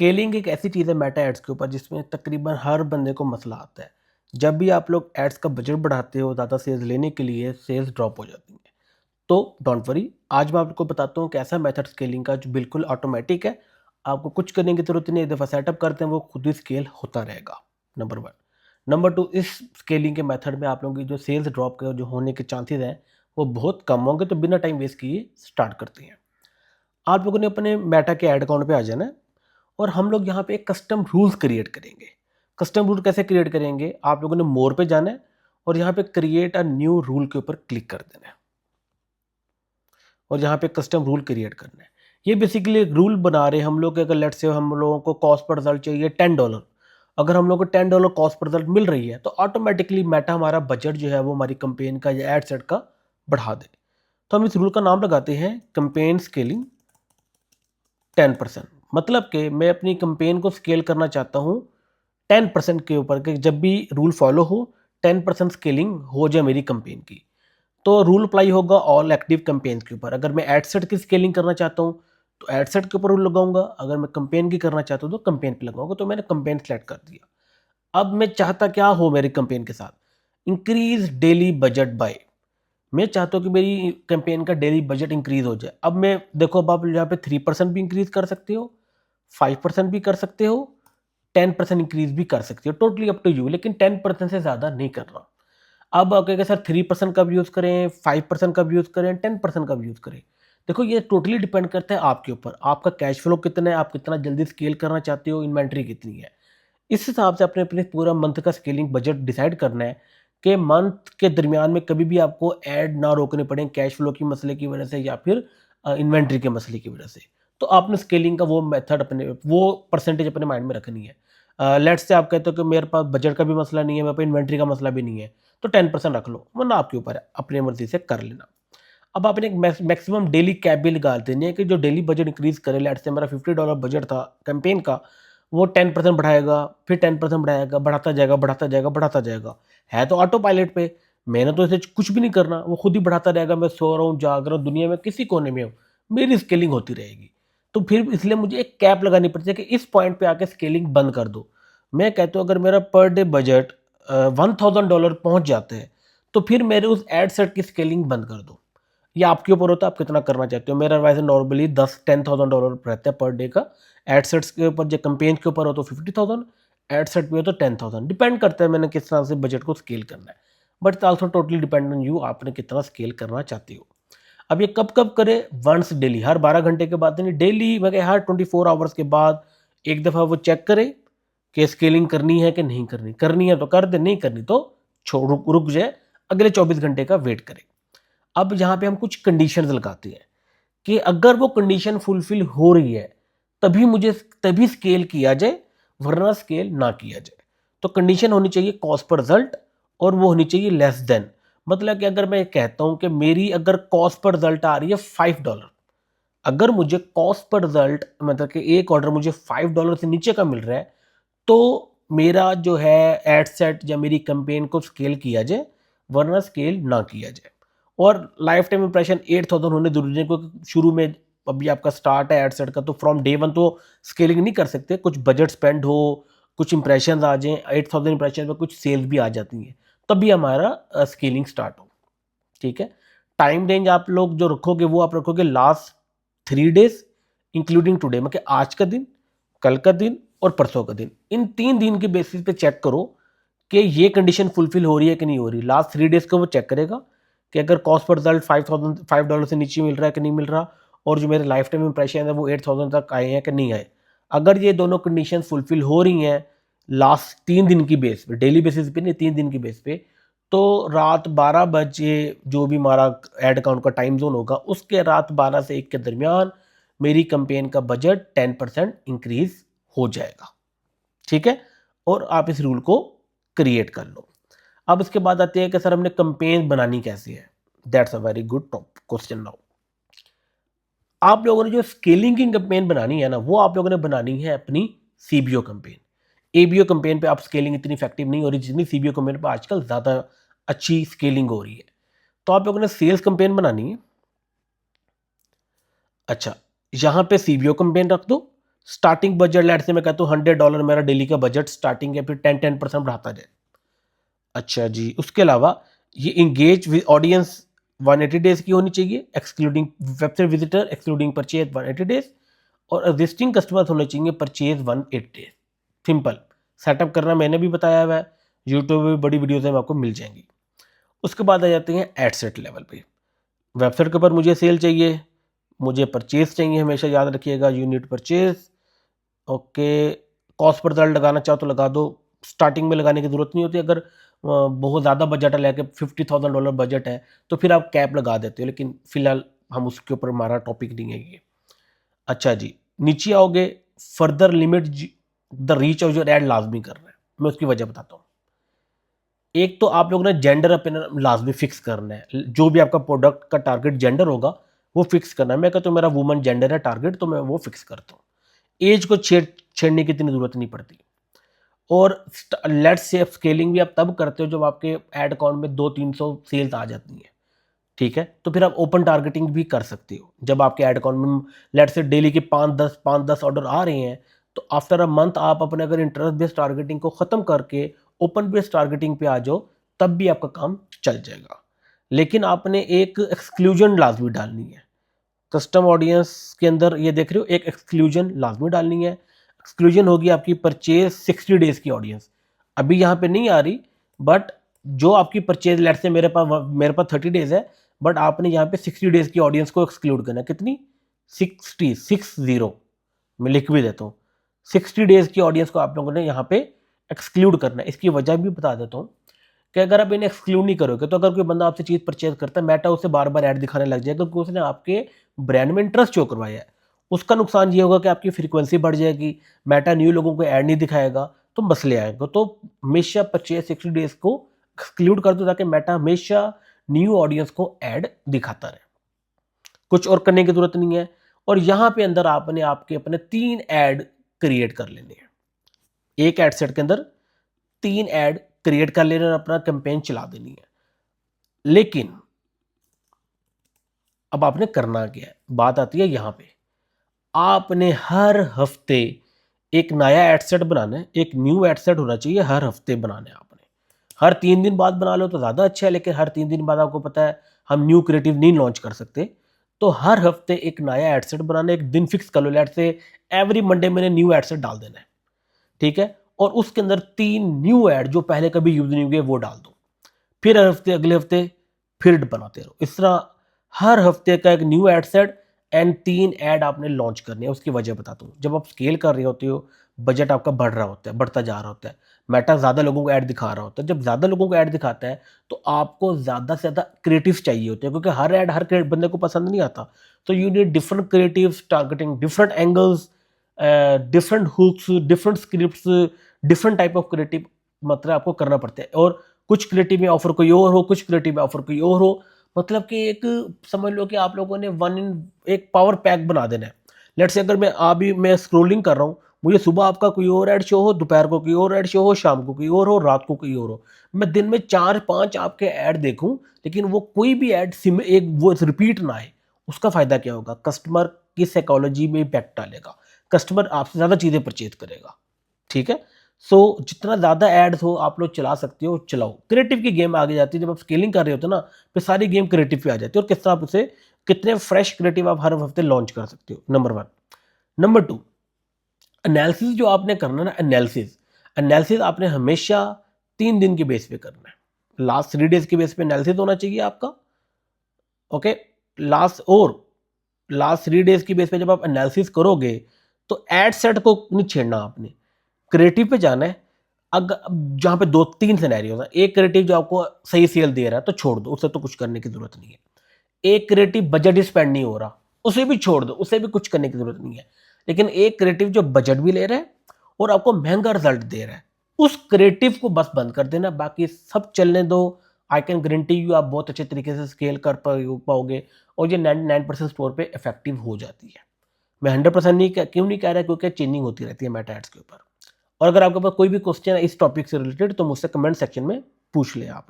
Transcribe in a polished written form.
Scaling एक ऐसी चीज़ है मेटा एड्स के ऊपर जिसमें तकरीबन हर बंदे को मसला आता है। जब भी आप लोग एड्स का बजट बढ़ाते हो ज़्यादा सेल्स लेने के लिए, सेल्स ड्रॉप हो जाती हैं। तो डोंट वरी, आज मैं आपको बताता हूँ कि ऐसा मेथड स्केलिंग का जो बिल्कुल ऑटोमेटिक है। आपको कुछ करने की ज़रूरत नहीं है, एक दफ़ा सेटअप करते हैं वो खुद ही स्केल होता रहेगा। नंबर 1। नंबर 2, इस स्केलिंग के मेथड में आप लोगों की जो सेल्स ड्रॉप के जो होने के चांसेस हैं, वो बहुत कम होंगे। तो बिना टाइम वेस्ट किए स्टार्ट करते हैं। आप लोगों ने अपने मेटा के ऐड अकाउंट पे आ जाना है और हम लोग यहाँ पे एक कस्टम रूल्स क्रिएट करेंगे। कस्टम रूल कैसे क्रिएट करेंगे? आप लोगों ने मोर पे जाना है और यहाँ पे क्रिएट अ न्यू रूल के ऊपर क्लिक कर देना है और यहाँ पे कस्टम रूल क्रिएट करना है। ये बेसिकली एक रूल बना रहे हैं हम लोग। अगर लेट्स से हम लोगों को कॉस्ट पर रिजल्ट चाहिए $10, अगर हम लोग को $10 कॉस्ट पर रिजल्ट मिल रही है तो ऑटोमेटिकली मेटा हमारा बजट जो है वो हमारी कंपेन का या एड सेट का बढ़ा दे। तो हम इस रूल का नाम लगाते हैं कंपेन स्केलिंग 10%। मतलब कि मैं अपनी कंपेन को स्केल करना चाहता हूँ 10% के ऊपर, कि जब भी रूल फॉलो हो 10% स्केलिंग हो जाए मेरी कंपेन की। तो रूल अप्लाई होगा ऑल एक्टिव कंपेन के ऊपर। अगर मैं एडसेट की स्केलिंग करना चाहता हूँ तो एडसेट के ऊपर रूल लगाऊंगा, अगर मैं कंपेन की करना चाहता हूँ तो कंपेन पे लगाऊंगा। तो मैंने कंपेन सेलेक्ट कर दिया। अब मैं चाहता क्या हो मेरी कंपेन के साथ? Increase daily budget by. मैं चाहता हूँ कि मेरी कैंपेन का डेली बजट इंक्रीज हो जाए। अब मैं देखो, अब आप यहाँ पे 3% भी इंक्रीज कर सकते हो, 5% भी कर सकते हो, 10% इंक्रीज भी कर सकते हो, टोटली अप टू यू। लेकिन 10% से ज़्यादा नहीं करना। अब आप कहेंगे सर 3% का भी यूज़ करें, 5% का भी यूज़ करें, 10% का भी यूज़ करें। देखो ये टोटली डिपेंड करता है आपके ऊपर, आपका कैश फ्लो कितना है, आप कितना जल्दी स्केल करना चाहते हो, इन्वेंट्री कितनी है। इस हिसाब से अपने अपने पूरा मंथ का स्केलिंग बजट डिसाइड करना है कि मंथ के दरमियान में कभी भी आपको ऐड ना रोकने पड़े कैश फ्लो की मसले की वजह से या फिर इन्वेंट्री के मसले की वजह से। तो आपने स्केलिंग का वो मेथड अपने वो परसेंटेज अपने माइंड में रखनी है। लेट्स से आप कहते हो कि मेरे पास बजट का भी मसला नहीं है, मेरे पास इन्वेंट्री का मसला भी नहीं है, तो 10% रख लो, वरना आपके ऊपर है, अपनी मर्जी से कर लेना। अब आपने एक मैक्सिमम डेली कैप भी निकाल देनी है कि जो डेली बजट इंक्रीज करे। लेट्स से मेरा $50 बजट था कैंपेन का, वो 10% बढ़ाएगा, फिर 10% बढ़ाएगा, बढ़ाता जाएगा बढ़ाता जाएगा बढ़ाता जाएगा। है तो ऑटो पायलट पे, मैंने तो इसे कुछ भी नहीं करना, वो खुद ही बढ़ाता रहेगा। मैं सो रहा हूँ, जाग रहा हूँ, दुनिया में किसी कोने में हूँ, मेरी स्केलिंग होती रहेगी। तो फिर इसलिए मुझे एक कैप लगानी पड़ती है कि इस पॉइंट पे आके स्केलिंग बंद कर दो। मैं कहता हूँ अगर मेरा पर डे बजट $1000 पहुंच जाते हैं तो फिर मेरे उस एड सेट की स्केलिंग बंद कर दो। ये आपके ऊपर होता है, आप कितना करना चाहते हो। मेरा वैसे नॉर्मली 10-10,000 रहता है पर डे का। एडसेट्स के ऊपर, जो कंपेन के ऊपर हो तो 50,000, एडसेट पे हो तो 10,000। डिपेंड करता है मैंने किस तरह से बजट को स्केल करना है। But it's also totally depend on you, आपने कितना स्केल करना चाहते हो। अब ये कब कब करे? वंस डेली, हर 12 घंटे के बाद नहीं, डेली मैं हर 24 आवर्स के बाद एक दफ़ा वो चेक करे कि स्केलिंग करनी है कि नहीं करनी। करनी है तो कर दे, नहीं करनी तो छोड़, रुक जाए, अगले 24 घंटे का वेट करे। अब यहाँ पे हम कुछ कंडीशंस लगाते हैं कि अगर वो कंडीशन फुलफिल हो रही है तभी स्केल किया जाए, वरना स्केल ना किया जाए। तो कंडीशन होनी चाहिए कॉस्ट पर रिजल्ट, और वो होनी चाहिए लेस देन। मतलब कि अगर मैं कहता हूं कि मेरी अगर कॉस्ट पर रिजल्ट आ रही है $5, अगर मुझे कॉस्ट पर रिजल्ट मतलब कि एक ऑर्डर मुझे $5 से नीचे का मिल रहा है, तो मेरा जो है एड सेट या मेरी कंपेन को स्केल किया जाए, वरना स्केल ना किया जाए। और लाइफ टाइम इंप्रेशन 8000 होने जरूरी है, क्योंकि शुरू में अभी आपका स्टार्ट है एड सेट का, तो फ्रॉम डे वन तो स्केलिंग नहीं कर सकते। कुछ बजट स्पेंड हो, कुछ इंप्रेशन आ जाएं, 8000 इंप्रेशन में कुछ सेल्स भी आ जाती हैं, तभी हमारा स्केलिंग स्टार्ट हो। ठीक है। टाइम रेंज आप लोग जो रखोगे वो आप रखोगे लास्ट 3 डेज इंक्लूडिंग टुडे, मतलब आज का दिन, कल का दिन और परसों का दिन। इन 3 दिन के बेसिस पे चेक करो कि ये कंडीशन फुलफिल हो रही है कि नहीं हो रही। लास्ट 3 डेज को वो चेक करेगा कि अगर कॉस्ट पर रिजल्ट $5 से नीचे मिल रहा है कि नहीं मिल रहा, और जो मेरे लाइफ टाइम इंप्रेशन है वो 8000 तक आए हैं कि नहीं आए। अगर ये दोनों कंडीशन फुलफिल हो रही हैं लास्ट 3 दिन की बेस पे, डेली बेसिस पे नहीं, 3 दिन की बेस पे, तो रात 12 बजे जो भी हमारा एड अकाउंट का टाइम जोन होगा, उसके रात 12 से 1 के दरमियान मेरी कंपेन का बजट 10% इंक्रीज हो जाएगा। ठीक है। और आप इस रूल को क्रिएट कर लो। अब इसके बाद आते हैं कि सर हमने कंपेन बनानी कैसे है। That's a very good question. Now आप लोगों ने जो स्केलिंग की कंपेन बनानी है ना, वो आप लोगों ने बनानी है अपनी सीबीओ कंपेन। एबीओ कंपेन पे आप स्केलिंग इतनी इफेक्टिव नहीं हो रही जितनी सीबीओ कंपेन पे आजकल ज़्यादा अच्छी स्केलिंग हो रही है। तो आप लोगों ने सेल्स कंपेन बनानी है। अच्छा, यहाँ पे सीबीओ कंपेन रख दो, स्टार्टिंग बजट लेट से मैं कहता हूँ $100 मेरा डेली का बजट स्टार्टिंग है, फिर 10% बढ़ाता जाए। अच्छा जी, उसके अलावा ये इंगेज विद ऑडियंस 180 डेज की होनी चाहिए, excluding website visitor, excluding purchase 180 days, और एग्जिस्टिंग कस्टमर्स होने चाहिए परचेज 180 डेज। सिंपल सेटअप करना मैंने भी बताया हुआ है, यूट्यूब में बड़ी वीडियोज में आपको मिल जाएंगी। उसके बाद आ जाते हैं एड सेट लेवल पे। वेबसाइट के ऊपर मुझे सेल चाहिए, मुझे परचेज चाहिए, हमेशा याद रखिएगा unit purchase. Okay, cost per लगाना चाहो तो लगा दो, स्टार्टिंग में लगाने की जरूरत नहीं होती। अगर बहुत ज़्यादा बजट है, लेके $50,000 बजट है तो फिर आप कैप लगा देते हो, लेकिन फिलहाल हम उसके ऊपर हमारा टॉपिक नहीं है ये। अच्छा जी, नीचे आओगे, further limit the reach of your add लाजमी करना है। मैं उसकी वजह बताता हूँ। एक तो आप लोगों ने जेंडर अपना लाजमी फिक्स करना है, जो भी आपका प्रोडक्ट का टारगेट जेंडर होगा वो फिक्स करना है। मैं कहता हूँ मेरा वुमन जेंडर है टारगेट, तो मैं वो फिक्स करता हूँ। एज को छेड़ने की इतनी जरूरत नहीं पड़ती। और लेट्स से स्केलिंग भी आप तब करते हो जब आपके एड अकाउंट में 200-300 सेल्स आ जाती हैं, ठीक है, तो फिर आप ओपन टारगेटिंग भी कर सकते हो। जब आपके एड अकाउंट में लेट्स से डेली के 5-10 ऑर्डर आ रहे हैं, तो आफ्टर अ मंथ आप अपने अगर इंटरेस्ट बेस्ड टारगेटिंग को खत्म करके ओपन बेस्ड टारगेटिंग पे आ जाओ, तब भी आपका काम चल जाएगा। लेकिन आपने एक एक्सक्लूजन लाजमी डालनी है। कस्टम ऑडियंस के अंदर ये देख रहे हो, एक एक्सक्लूजन लाजमी डालनी है। एक्सक्लूजन होगी आपकी परचेज 60 डेज की ऑडियंस, अभी यहाँ पे नहीं आ रही, बट जो आपकी परचेज लेट से मेरे पास 30 डेज है, बट आपने यहाँ पे 60 डेज की ऑडियंस को एक्सक्लूड करना है। कितनी? 60 मैं लिख भी देता हूँ। 60 डेज की ऑडियंस को आप लोगों ने यहाँ पे एक्सक्लूड करना है। इसकी वजह भी बता देता हूँ कि अगर आप इन्हें एक्सक्लूड नहीं करोगे तो अगर कोई बंदा आपसे चीज़ परचेज करता है, मेटा उसे बार बार ऐड दिखाने लग जाएगा क्योंकि उसने आपके ब्रांड में इंटरेस्ट शो करवाया है। उसका नुकसान ये होगा कि आपकी फ्रीक्वेंसी बढ़ जाएगी, मेटा न्यू लोगों को ऐड नहीं दिखाएगा, तो मसले आएंगे। तो हमेशा परचेज 60 डेज को एक्सक्लूड कर दो ताकि मेटा हमेशा न्यू ऑडियंस को ऐड दिखाता रहे। कुछ और करने की जरूरत नहीं है। और यहाँ पे अंदर आपने आपके अपने 3 ऐड क्रिएट कर लेने हैं। एक एड सेट के अंदर 3 ऐड क्रिएट कर लेना और अपना कैंपेन चला देनी है। लेकिन अब आपने करना क्या है, बात आती है यहां पे। आपने हर हफ्ते एक नया एड सेट बनाना है, एक न्यू एड सेट होना चाहिए, हर हफ्ते बनाना है आपने। हर 3 दिन बाद बना लो तो ज़्यादा अच्छा है, लेकिन हर 3 दिन बाद आपको पता है हम न्यू क्रिएटिव नहीं लॉन्च कर सकते। तो हर हफ्ते एक नया एड सेट बनाना है, एक दिन फिक्स कर लो, लेट से एवरी मंडे मैंने न्यू एड सेट डाल देना है, ठीक है। और उसके अंदर 3 न्यू ऐड जो पहले कभी यूज नहीं हुए वो डाल दो। फिर हर हफ्ते अगले हफ्ते फिर बनाते रहो। इस तरह हर हफ्ते का एक new ad set and 3 add आपने लॉन्च करने हैं। उसकी वजह बताता हूँ। जब आप स्केल कर रहे होते हो, बजट आपका बढ़ रहा होता है, बढ़ता जा रहा होता है, मेटा ज़्यादा लोगों को ऐड दिखा रहा होता है। जब ज़्यादा लोगों को ऐड दिखाता है तो आपको ज़्यादा से ज़्यादा क्रिएटिव चाहिए होते हैं, क्योंकि हर ऐड हर बंदे को पसंद नहीं आता। तो you need different creative targeting, different angles, different hooks, different scripts, different type of creative मतलब आपको करना पड़ता है। और कुछ क्रिएटिव में ऑफर कोई और हो, कुछ क्रिएटिव में ऑफर कोई और हो। मतलब कि एक समझ लो कि आप लोगों ने एक पावर पैक बना देना है। लेट्स से अगर मैं स्क्रोलिंग कर रहा हूँ, मुझे सुबह आपका कोई और ऐड शो हो, दोपहर को कोई और ऐड शो हो, शाम को कोई और हो, रात को कोई और हो, मैं दिन में 4-5 आपके ऐड देखूं, लेकिन वो कोई भी ऐड एक वो रिपीट ना आए, उसका फायदा क्या होगा? कस्टमर की साइकोलॉजी में इम्पैक्ट डालेगा, कस्टमर आपसे ज़्यादा चीज़ें परचेज करेगा, ठीक है। सो जितना ज़्यादा एड्स हो आप लोग चला सकते हो, चलाओ। क्रिएटिव की गेम आगे जाती है। जब आप स्केलिंग कर रहे होते हो ना, फिर सारी गेम क्रिएटिव पे आ जाती है। और किस तरह आप उसे कितने फ्रेश क्रिएटिव आप हर हफ्ते लॉन्च कर सकते हो, नंबर 1। नंबर 2, एनालिसिस जो आपने करना है ना, एनालिसिस आपने हमेशा 3 दिन के बेस पे करना है। लास्ट 3 डेज के बेस पे एनालिसिस होना चाहिए आपका, ओके। लास्ट 3 डेज की बेस पे जब आप एनालिसिस करोगे तो एड सेट को नहीं छेड़ना आपने, क्रिएटिव पे जाना है। अगर जहां पे 2-3 सिनेरियोज है, एक क्रिएटिव जो आपको सही सेल दे रहा है तो छोड़ दो, उससे तो कुछ करने की जरूरत नहीं है। एक क्रिएटिव बजट ही स्पेंड नहीं हो रहा, उसे भी छोड़ दो, उसे भी कुछ करने की जरूरत नहीं है। लेकिन एक क्रिएटिव जो बजट भी ले रहा है और आपको महंगा रिजल्ट दे रहा है, उस क्रिएटिव को बस बंद कर देना, बाकी सब चलने दो। आई कैन गारंटी यू आप बहुत अच्छे तरीके से स्केल कर पाओगे और ये 99% स्टोर पे इफेक्टिव हो जाती है। मैं 100% क्यों नहीं कह रहा, क्योंकि चेंजिंग होती रहती है मेटा एड्स के ऊपर। और अगर आपके पास कोई भी क्वेश्चन है इस टॉपिक से रिलेटेड तो मुझसे कमेंट सेक्शन में पूछ ले आप।